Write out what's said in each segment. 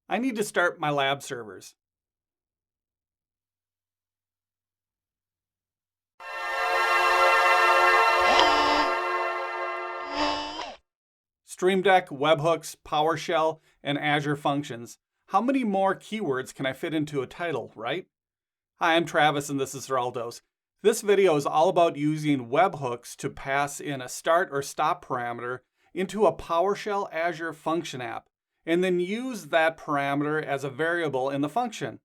I need to start my lab servers. Stream Deck, webhooks, PowerShell, and Azure Functions. How many more keywords can I fit into a title, right? Hi, I'm Travis and this is Geraldo's. This video is all about using webhooks to pass in a start or stop parameter into a PowerShell Azure Function App, and then use that parameter as a variable in the function.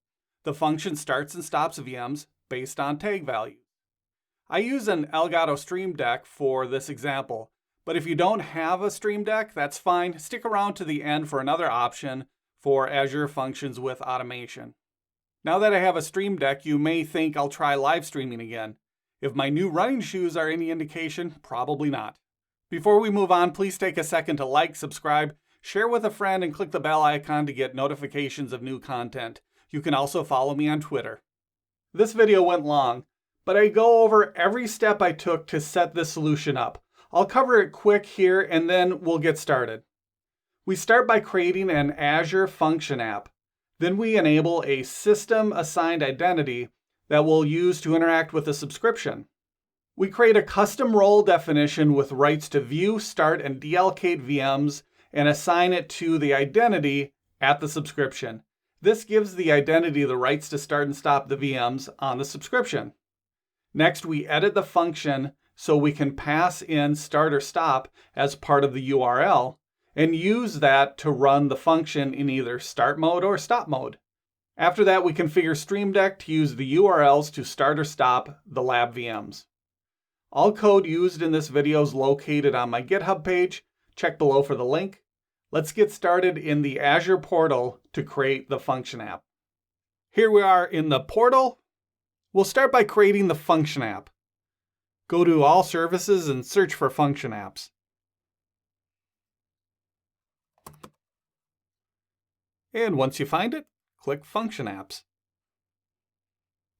The function starts and stops VMs based on tag values. I use an Elgato Stream Deck for this example, but if you don't have a Stream Deck, that's fine. Stick around to the end for another option for Azure Functions with automation. Now that I have a Stream Deck, you may think I'll try live streaming again. If my new running shoes are any indication, probably not. Before we move on, please take a second to like, subscribe, share with a friend, and click the bell icon to get notifications of new content. You can also follow me on Twitter. This video went long, but I go over every step I took to set this solution up. I'll cover it quick here and then we'll get started. We start by creating an Azure Function App. Then we enable a system-assigned identity that we'll use to interact with the subscription. We create a custom role definition with rights to view, start, and deallocate VMs and assign it to the identity at the subscription. This gives the identity the rights to start and stop the VMs on the subscription. Next, we edit the function so we can pass in start or stop as part of the URL and use that to run the function in either start mode or stop mode. After that, we configure Stream Deck to use the URLs to start or stop the lab VMs. All code used in this video is located on my GitHub page. Check below for the link. Let's get started in the Azure portal to create the function app. Here we are in the portal. We'll start by creating the function app. Go to All Services and search for Function Apps. And once you find it, click Function Apps.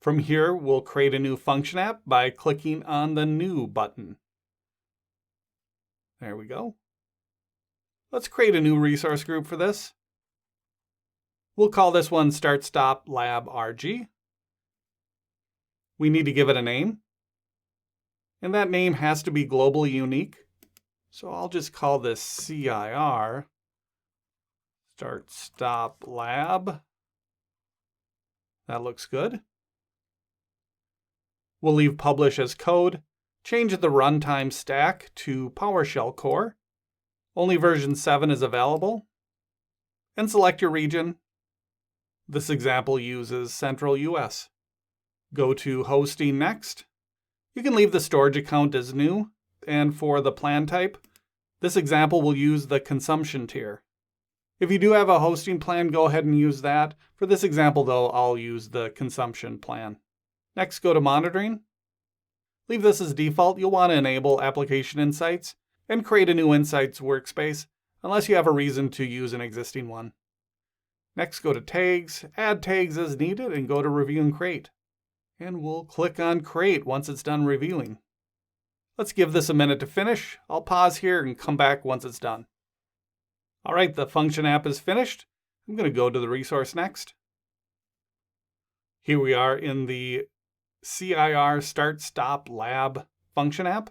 From here, we'll create a new function app by clicking on the New button. There we go. Let's create a new resource group for this. We'll call this one Start Stop Lab RG. We need to give it a name. And that name has to be globally unique. So I'll just call this CIR Start Stop Lab. That looks good. We'll leave publish as code, change the runtime stack to PowerShell core. Only version 7 is available. And select your region. This example uses Central US. Go to Hosting next. You can leave the storage account as new, and for the plan type, this example will use the consumption tier. If you do have a hosting plan, go ahead and use that. For this example though, I'll use the consumption plan. Next, go to monitoring. Leave this as default. You'll want to enable application insights and create a new insights workspace, unless you have a reason to use an existing one. Next, go to tags, add tags as needed, and go to review and create. And we'll click on create once it's done reviewing. Let's give this a minute to finish. I'll pause here and come back once it's done. All right, the function app is finished. I'm going to go to the resource next. Here we are in the CIR Start Stop Lab function app.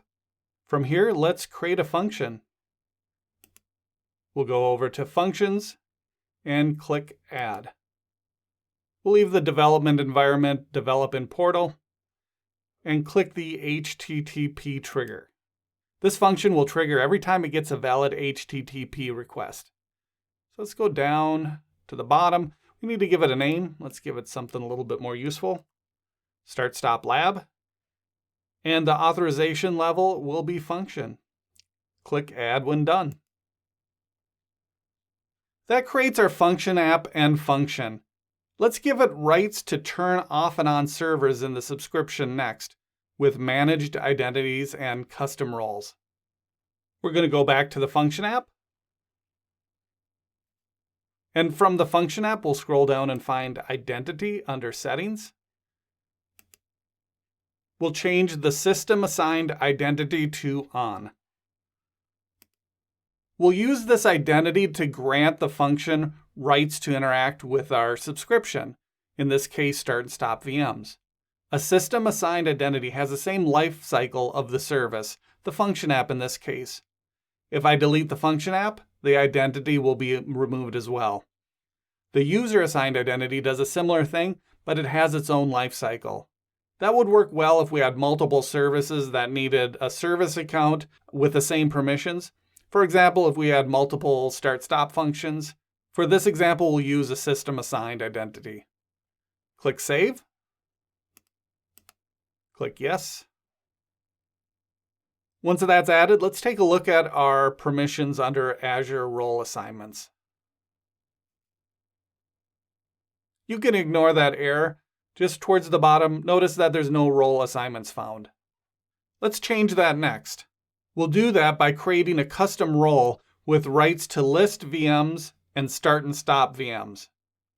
From here, let's create a function. We'll go over to Functions and click Add. We'll leave the development environment, Develop in Portal, and click the HTTP trigger. This function will trigger every time it gets a valid HTTP request. So let's go down to the bottom. We need to give it a name. Let's give it something a little bit more useful. Start Stop Lab. And the authorization level will be function. Click Add when done. That creates our function app and function. Let's give it rights to turn off and on servers in the subscription next, with managed identities and custom roles. We're going to go back to the function app. And from the function app, we'll scroll down and find Identity under Settings. We'll change the system assigned identity to on. We'll use this identity to grant the function rights to interact with our subscription, in this case, start and stop VMs. A system assigned identity has the same life cycle of the service, the function app in this case. If I delete the function app, the identity will be removed as well. The user assigned identity does a similar thing, but it has its own life cycle. That would work well if we had multiple services that needed a service account with the same permissions. For example, if we had multiple start-stop functions. For this example, we'll use a system-assigned identity. Click Save. Click Yes. Once that's added, let's take a look at our permissions under Azure Role Assignments. You can ignore that error. Just towards the bottom, notice that there's no role assignments found. Let's change that next. We'll do that by creating a custom role with rights to list VMs and start and stop VMs.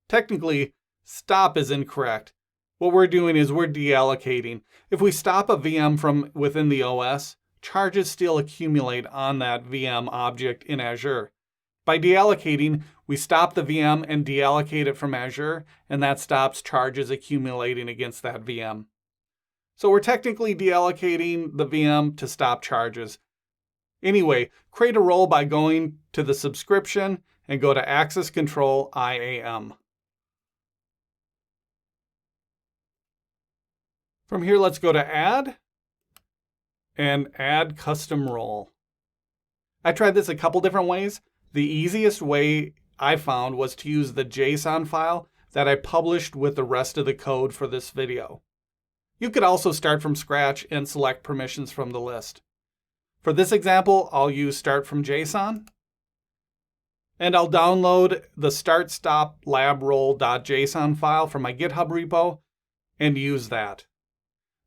Technically, stop is incorrect. What we're doing is we're deallocating. If we stop a VM from within the OS, charges still accumulate on that VM object in Azure. By deallocating, we stop the VM and deallocate it from Azure, and that stops charges accumulating against that VM. So we're technically deallocating the VM to stop charges. Anyway, create a role by going to the subscription and go to Access Control IAM. From here, let's go to Add and Add Custom Role. I tried this a couple different ways. The easiest way I found was to use the JSON file that I published with the rest of the code for this video. You could also start from scratch and select permissions from the list. For this example, I'll use start from JSON, and I'll download the start-stop-lab-role.json file from my GitHub repo and use that.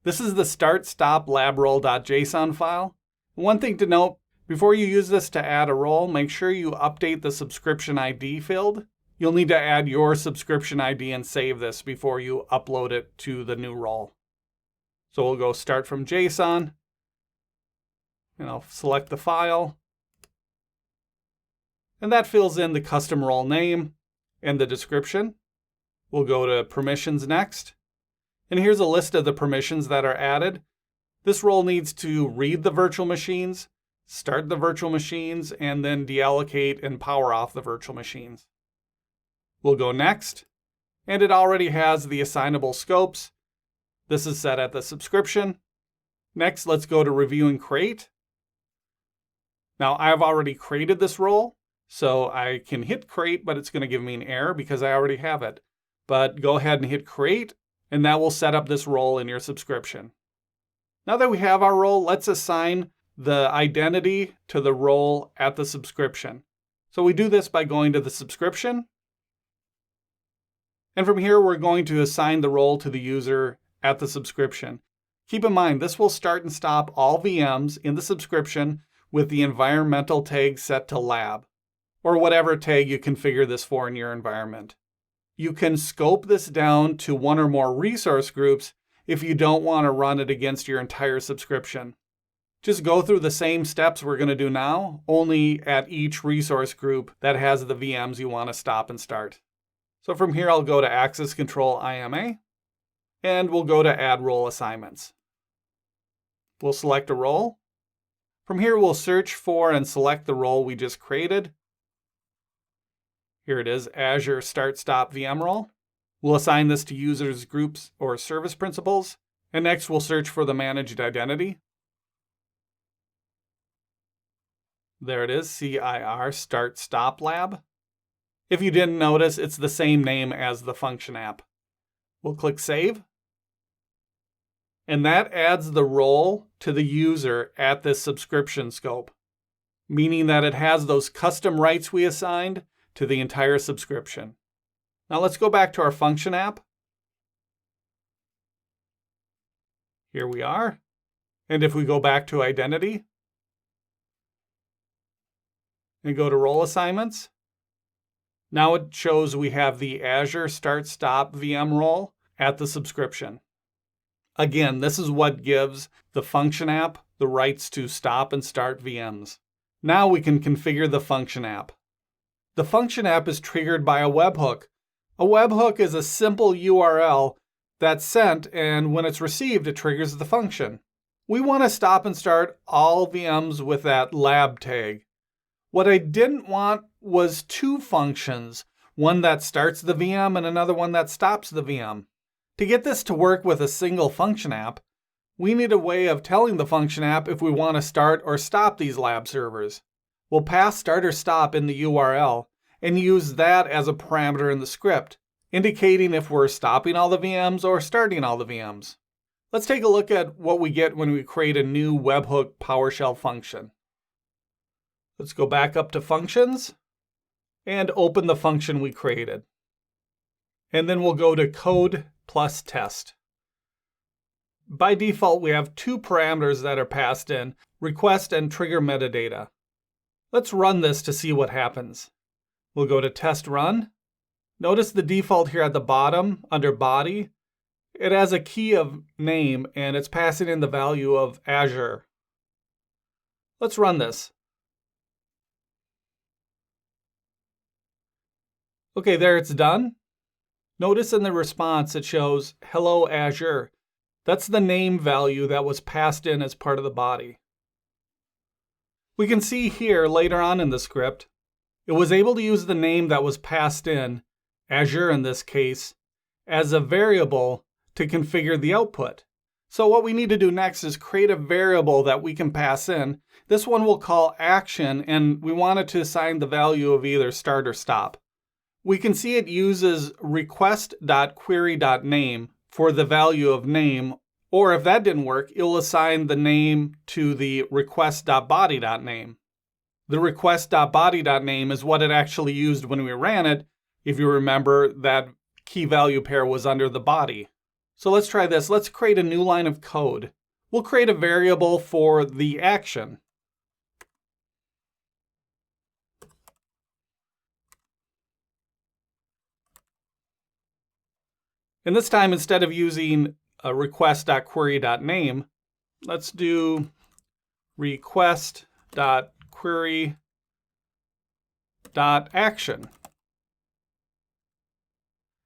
This is the start-stop-lab-role.json file. One thing to note, before you use this to add a role, make sure you update the subscription ID field. You'll need to add your subscription ID and save this before you upload it to the new role. So we'll go start from JSON, and I'll select the file. And that fills in the custom role name and the description. We'll go to permissions next. And here's a list of the permissions that are added. This role needs to read the virtual machines, start the virtual machines, and then deallocate and power off the virtual machines. We'll go next, and it already has the assignable scopes. This is set at the subscription. Next, let's go to Review and Create. Now, I've already created this role, so I can hit Create, but it's going to give me an error because I already have it. But go ahead and hit Create, and that will set up this role in your subscription. Now that we have our role, let's assign the identity to the role at the subscription. So we do this by going to the subscription. And from here, we're going to assign the role to the user at the subscription. Keep in mind, this will start and stop all VMs in the subscription with the environmental tag set to lab, or whatever tag you configure this for in your environment. You can scope this down to one or more resource groups if you don't want to run it against your entire subscription. Just go through the same steps we're going to do now, only at each resource group that has the VMs you want to stop and start. So from here, I'll go to Access Control IMA, and we'll go to Add Role Assignments. We'll select a role. From here, we'll search for and select the role we just created. Here it is, Azure Start-Stop VM role. We'll assign this to users, groups, or service principals. And next, we'll search for the managed identity. There it is, CIR Start-Stop Lab. If you didn't notice, it's the same name as the function app. We'll click Save. And that adds the role to the user at this subscription scope, meaning that it has those custom rights we assigned to the entire subscription. Now let's go back to our function app. Here we are. And if we go back to identity and go to role assignments, now it shows we have the Azure Start-Stop VM role at the subscription. Again, this is what gives the function app the rights to stop and start VMs. Now we can configure the function app. The function app is triggered by a webhook. A webhook is a simple URL that's sent, and when it's received, it triggers the function. We want to stop and start all VMs with that lab tag. What I didn't want was two functions, one that starts the VM and another one that stops the VM. To get this to work with a single function app, we need a way of telling the function app if we want to start or stop these lab servers. We'll pass start or stop in the URL and use that as a parameter in the script, indicating if we're stopping all the VMs or starting all the VMs. Let's take a look at what we get when we create a new webhook PowerShell function. Let's go back up to Functions and open the function we created. And then we'll go to Code plus Test. By default, we have two parameters that are passed in, request and trigger metadata. Let's run this to see what happens. We'll go to Test Run. Notice the default here at the bottom, under Body. It has a key of name, and it's passing in the value of Azure. Let's run this. Okay, there it's done. Notice in the response it shows, Hello Azure. That's the name value that was passed in as part of the body. We can see here later on in the script, it was able to use the name that was passed in, Azure in this case, as a variable to configure the output. So what we need to do next is create a variable that we can pass in. This one we'll call action, and we want it to assign the value of either start or stop. We can see it uses request.query.name for the value of name, or if that didn't work, it'll assign the name to the request.body.name. The request.body.name is what it actually used when we ran it. If you remember, that key value pair was under the body. So let's try this. Let's create a new line of code. We'll create a variable for the action. And this time, instead of using a request.query.name, let's do request.query.action.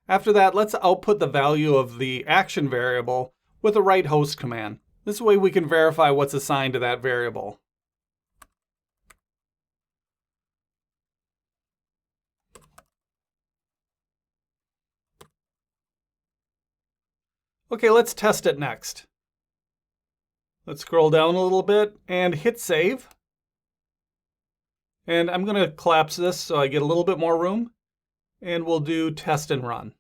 After that, let's output the value of the action variable with a write host command. This way we can verify what's assigned to that variable. Okay, let's test it next. Let's scroll down a little bit and hit save. And I'm going to collapse this so I get a little bit more room. And we'll do test and run.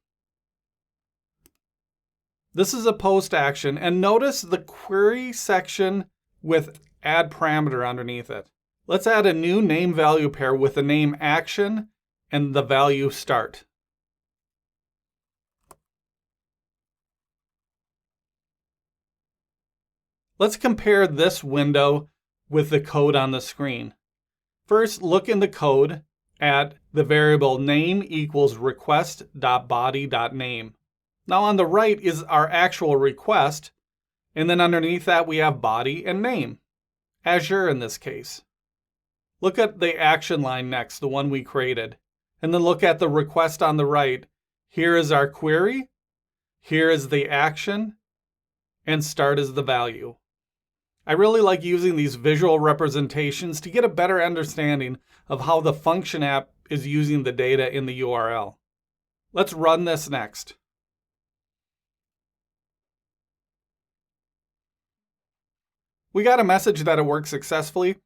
This is a post action, and notice the query section with add parameter underneath it. Let's add a new name value pair with the name action and the value start. Let's compare this window with the code on the screen. First, look in the code at the variable name equals request.body.name. Now on the right is our actual request, and then underneath that we have body and name, Azure in this case. Look at the action line next, the one we created, and then look at the request on the right. Here is our query, here is the action, and start is the value. I really like using these visual representations to get a better understanding of how the function app is using the data in the URL. Let's run this next. We got a message that it worked successfully.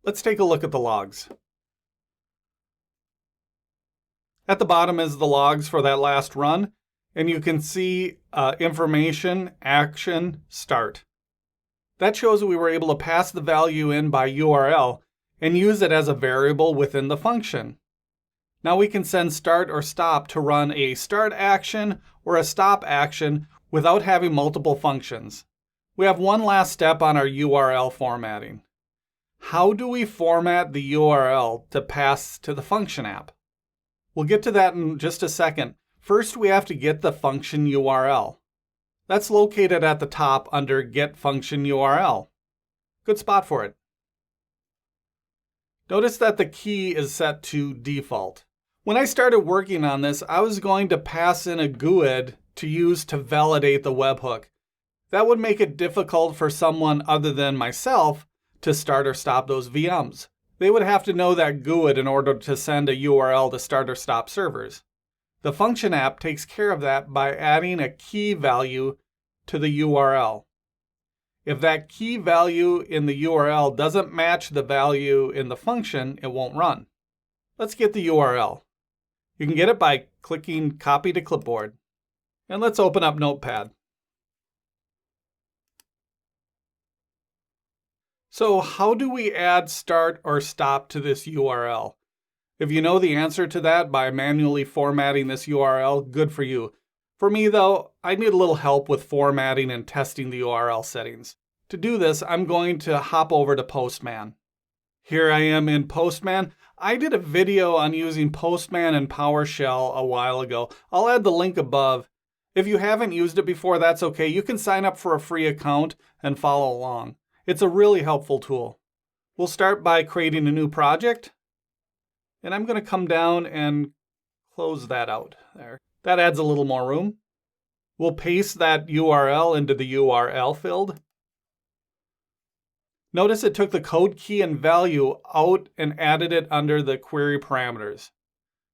Let's take a look at the logs. At the bottom is the logs for that last run, and you can see information, action, start. That shows we were able to pass the value in by URL and use it as a variable within the function. Now we can send start or stop to run a start action or a stop action without having multiple functions. We have one last step on our URL formatting. How do we format the URL to pass to the function app? We'll get to that in just a second. First, we have to get the function URL. That's located at the top under Get Function URL. Good spot for it. Notice that the key is set to default. When I started working on this, I was going to pass in a GUID to use to validate the webhook. That would make it difficult for someone other than myself to start or stop those VMs. They would have to know that GUID in order to send a URL to start or stop servers. The Function app takes care of that by adding a key value to the URL. If that key value in the URL doesn't match the value in the function, it won't run. Let's get the URL. You can get it by clicking Copy to Clipboard. And let's open up Notepad. So how do we add start or stop to this URL? If you know the answer to that by manually formatting this URL, good for you. For me though, I need a little help with formatting and testing the URL settings. To do this, I'm going to hop over to Postman. Here I am in Postman. I did a video on using Postman and PowerShell a while ago. I'll add the link above. If you haven't used it before, that's okay. You can sign up for a free account and follow along. It's a really helpful tool. We'll start by creating a new project. And I'm going to come down and close that out there. That adds a little more room. We'll paste that URL into the URL field. Notice it took the code key and value out and added it under the query parameters.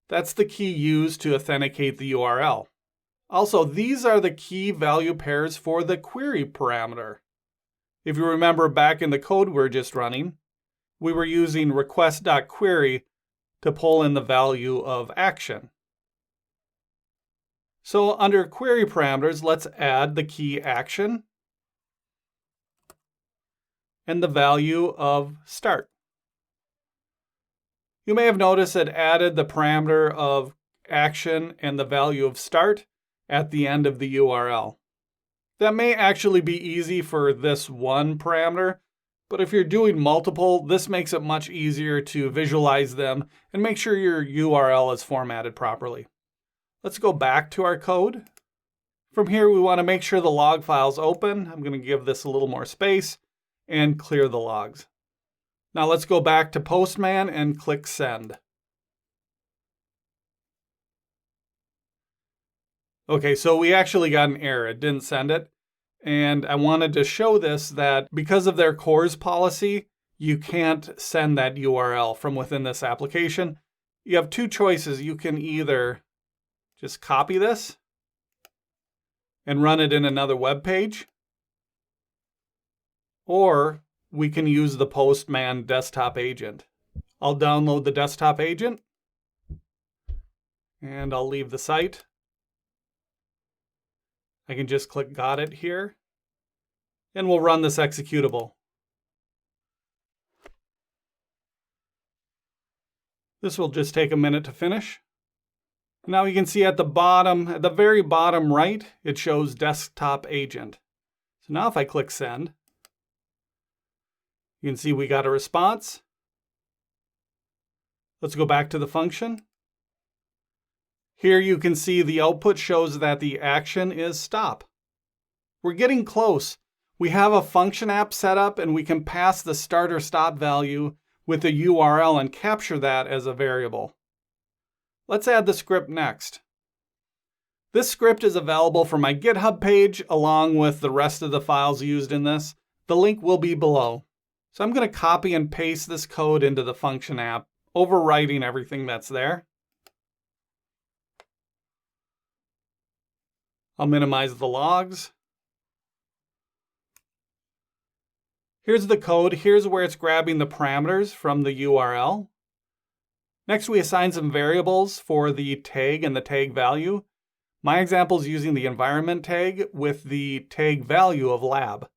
That's the key used to authenticate the URL. Also, these are the key value pairs for the query parameter. If you remember back in the code we're just running, we were using request.query to pull in the value of action. So under query parameters, let's add the key action and the value of start. You may have noticed it added the parameter of action and the value of start at the end of the URL. That may actually be easy for this one parameter, but if you're doing multiple, this makes it much easier to visualize them and make sure your URL is formatted properly. Let's go back to our code. From here, we want to make sure the log file's open. I'm going to give this a little more space and clear the logs. Now let's go back to Postman and click Send. Okay, so we actually got an error. It didn't send it. And I wanted to show this that because of their CORS policy, you can't send that URL from within this application. You have two choices. You can either just copy this and run it in another web page, or we can use the Postman desktop agent. I'll download the desktop agent and I'll leave the site. I can just click Got It here, and we'll run this executable. This will just take a minute to finish. Now you can see at the bottom, at the very bottom right, it shows Desktop Agent. So now if I click Send, you can see we got a response. Let's go back to the function. Here you can see the output shows that the action is stop. We're getting close. We have a function app set up and we can pass the start or stop value with the URL and capture that as a variable. Let's add the script next. This script is available from my GitHub page along with the rest of the files used in this. The link will be below. So I'm going to copy and paste this code into the function app, overwriting everything that's there. I'll minimize the logs. Here's the code. Here's where it's grabbing the parameters from the URL. Next, we assign some variables for the tag and the tag value. My example is using the environment tag with the tag value of lab.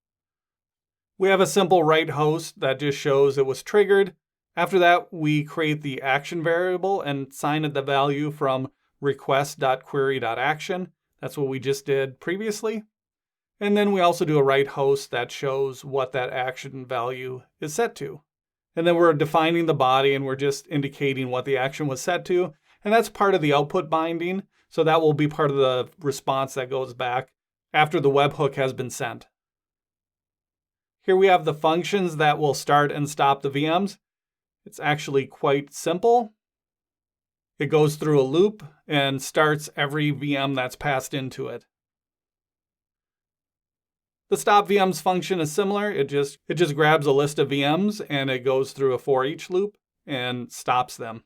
We have a simple write host that just shows it was triggered. After that, we create the action variable and assign it the value from request.query.action. That's what we just did previously. And then we also do a write host that shows what that action value is set to. And then we're defining the body and we're just indicating what the action was set to. And that's part of the output binding. So that will be part of the response that goes back after the webhook has been sent. Here we have the functions that will start and stop the VMs. It's actually quite simple. It goes through a loop and starts every VM that's passed into it. The stop-azvm function is similar. It just grabs a list of VMs and it goes through a for each loop and stops them.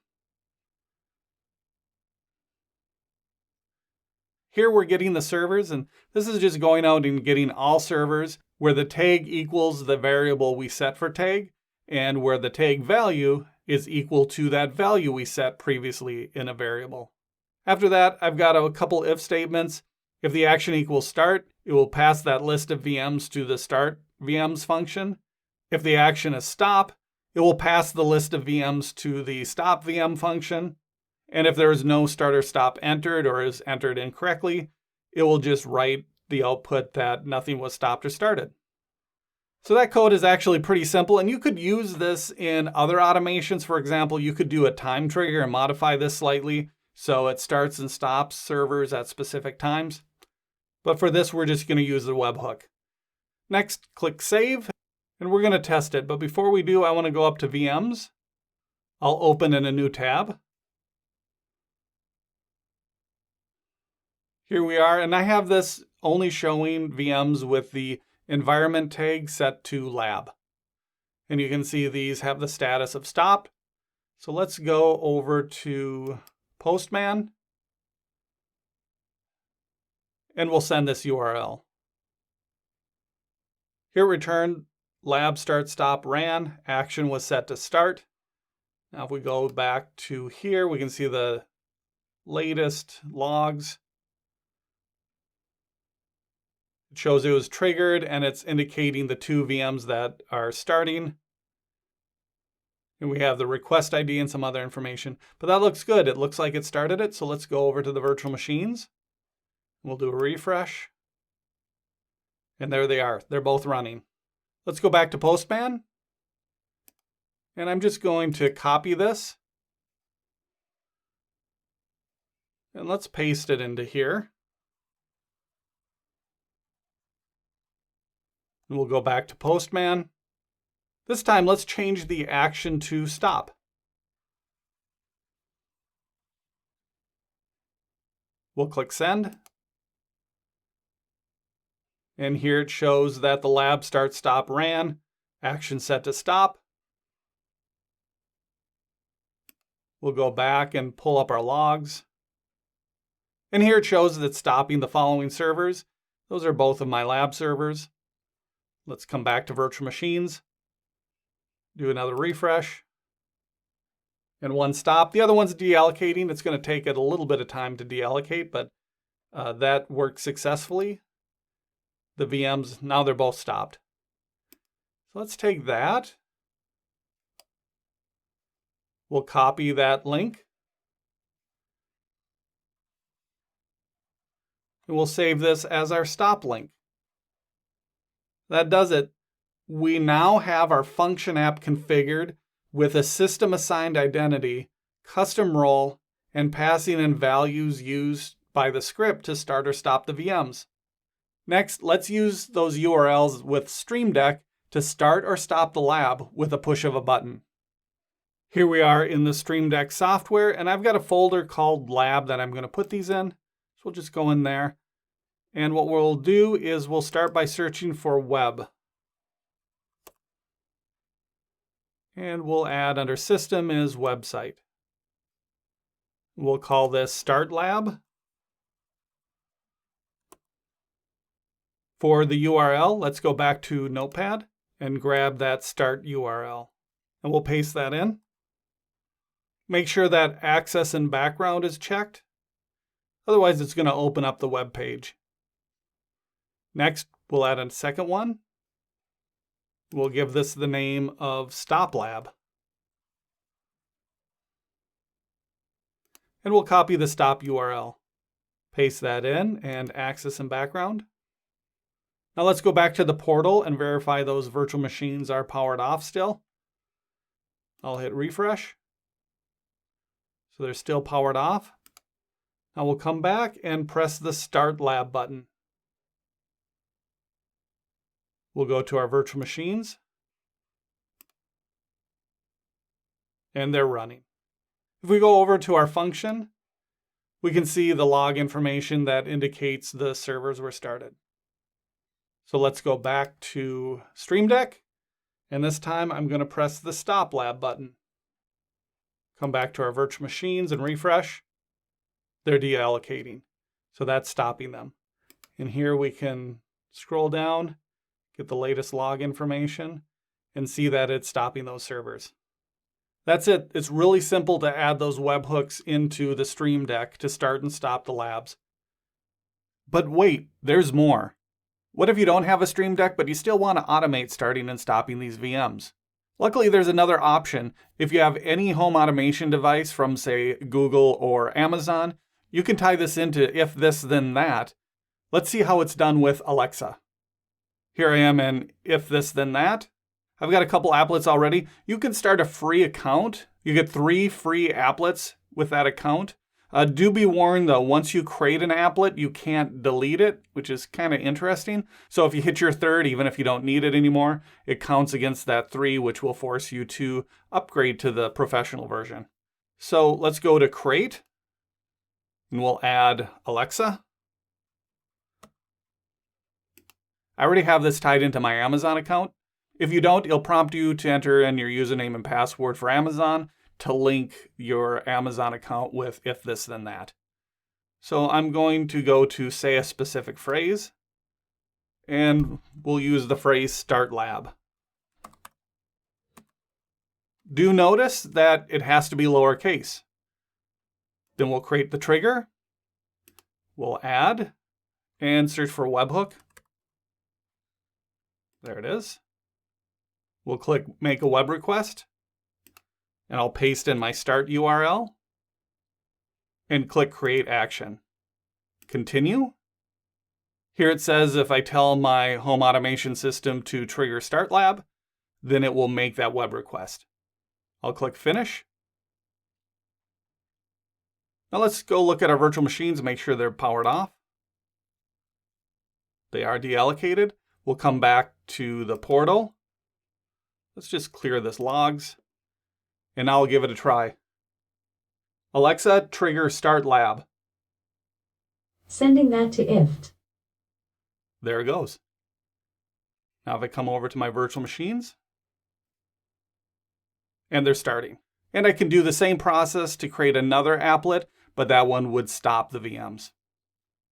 Here we're getting the servers, and this is just going out and getting all servers where the tag equals the variable we set for tag, and where the tag value is equal to that value we set previously in a variable. After that, I've got a couple if statements. If the action equals start, it will pass that list of VMs to the start-azvm function. If the action is stop, it will pass the list of VMs to the stop-azvm function. And if there is no start or stop entered or is entered incorrectly, it will just write the output that nothing was stopped or started. So that code is actually pretty simple, and you could use this in other automations. For example, you could do a time trigger and modify this slightly so it starts and stops servers at specific times. But for this, we're just going to use the webhook. Next, click Save, and we're going to test it. But before we do, I want to go up to VMs. I'll open in a new tab. Here we are, and I have this only showing VMs with the environment tag set to lab. And you can see these have the status of stopped. So let's go over to Postman, and we'll send this URL. Here return lab start stop ran, action was set to start. Now if we go back to here, we can see the latest logs. It shows it was triggered, and it's indicating the 2 VMs that are starting. And we have the request ID and some other information. But that looks good. It looks like it started it. So let's go over to the virtual machines. We'll do a refresh. And there they are. They're both running. Let's go back to Postman. And I'm just going to copy this. And let's paste it into here. And we'll go back to Postman. This time, let's change the action to stop. We'll click Send. And here it shows that the lab start stop ran, action set to stop. We'll go back and pull up our logs. And here it shows that it's stopping the following servers. Those are both of my lab servers. Let's come back to virtual machines, do another refresh, and one stop. The other one's deallocating. It's going to take it a little bit of time to deallocate, but that worked successfully. The VMs, now they're both stopped. So let's take that. We'll copy that link. And we'll save this as our stop link. That does it. We now have our function app configured with a system assigned identity, custom role, and passing in values used by the script to start or stop the VMs. Next, let's use those URLs with Stream Deck to start or stop the lab with a push of a button. Here we are in the Stream Deck software, and I've got a folder called lab that I'm going to put these in. So we'll just go in there. And what we'll do is we'll start by searching for web. And we'll add under system is website. We'll call this start lab. For the URL, let's go back to Notepad and grab that start URL. And we'll paste that in. Make sure that access and background is checked. Otherwise, it's going to open up the web page. Next, we'll add a second one. We'll give this the name of Stop Lab. And we'll copy the stop URL. Paste that in and access and background. Now let's go back to the portal and verify those virtual machines are powered off still. I'll hit refresh. So they're still powered off. Now we'll come back and press the Start Lab button. We'll go to our virtual machines. And they're running. If we go over to our function, we can see the log information that indicates the servers were started. So let's go back to Stream Deck, and this time I'm going to press the Stop Lab button. Come back to our virtual machines and refresh. They're deallocating, so that's stopping them. And here we can scroll down, get the latest log information, and see that it's stopping those servers. That's it. It's really simple to add those webhooks into the Stream Deck to start and stop the labs. But wait, there's more. What if you don't have a Stream Deck, but you still want to automate starting and stopping these VMs? Luckily, there's another option. If you have any home automation device from, say, Google or Amazon, you can tie this into if this, then that. Let's see how it's done with Alexa. Here I am in if this, then that. I've got a couple applets already. You can start a free account. You get 3 free applets with that account. Do be warned though, once you create an applet, you can't delete it, which is kind of interesting. So if you hit your 3rd, even if you don't need it anymore, it counts against that 3, which will force you to upgrade to the professional version. So let's go to create, and we'll add Alexa. I already have this tied into my Amazon account. If you don't, it'll prompt you to enter in your username and password for Amazon to link your Amazon account with if this, then that. So I'm going to go to say a specific phrase, and we'll use the phrase start lab. Do notice that it has to be lowercase. Then we'll create the trigger. We'll add and search for webhook. There it is. We'll click make a web request, and I'll paste in my start URL and click create action. Continue. Here it says if I tell my home automation system to trigger start lab, then it will make that web request. I'll click finish. Now let's go look at our virtual machines and make sure they're powered off. They are deallocated. We'll come back to the portal. Let's just clear this logs, and now I'll give it a try. Alexa, trigger start lab. Sending that to IFT. There it goes. Now if I come over to my virtual machines, and they're starting. And I can do the same process to create another applet, but that one would stop the VMs.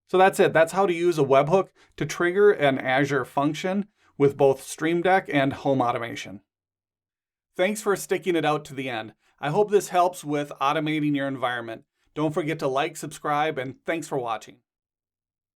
So that's it. That's how to use a webhook to trigger an Azure function with both Stream Deck and home automation. Thanks for sticking it out to the end. I hope this helps with automating your environment. Don't forget to like, subscribe, and thanks for watching.